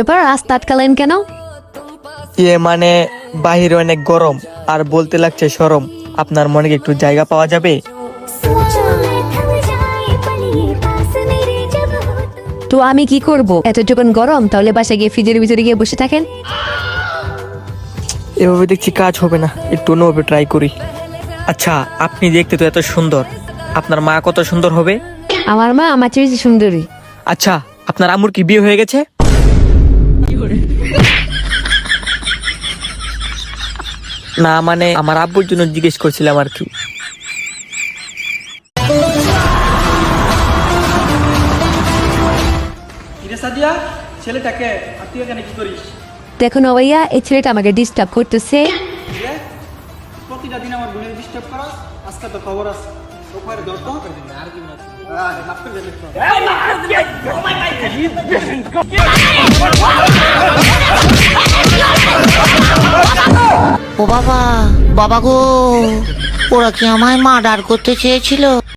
ব্যাপার, রাস্তা আটকালেন কেন? মানে বাহিরে অনেক গরম আর বলতে লাগছে শরম। আপনার মনে কি একটু জায়গা পাওয়া যাবে? তো আমি কি করব? এত যখন গরম, তাহলে বাসায় গিয়ে ফ্রিজের ভিতরে গিয়ে বসে থাকেন। এভাবে দেখছি কাজ হবে না, একটু অন্যভাবে ট্রাই করি। আচ্ছা, আপনি দেখতে তো এত সুন্দর, আপনার মা কত সুন্দর হবে? আমার মা আমার চেয়ে বেশি সুন্দরী। আচ্ছা, আপনার আম্মুর কি বিয়ে হয়ে গেছে? না মানে আমার আব্বুর জন্য জিজ্ঞেস করছিলাম আর কি। সাদিয়া, ছেলেটাকে আর তুই এখানে কি করিস? দেখো না ভাইয়া, এই ছেলেটা আমাকে ডিস্টার্ব করতেছে। প্রতিটা দিন আমার বোনের ডিস্টার্ব করা, আজকে তো খবর আছে। ওখানে দর তো আর কি না। মাফ করে দে দেখো। ও বাবা, বাবা গো, ওরা কি আমায় মার্ডার করতে চেয়েছিল?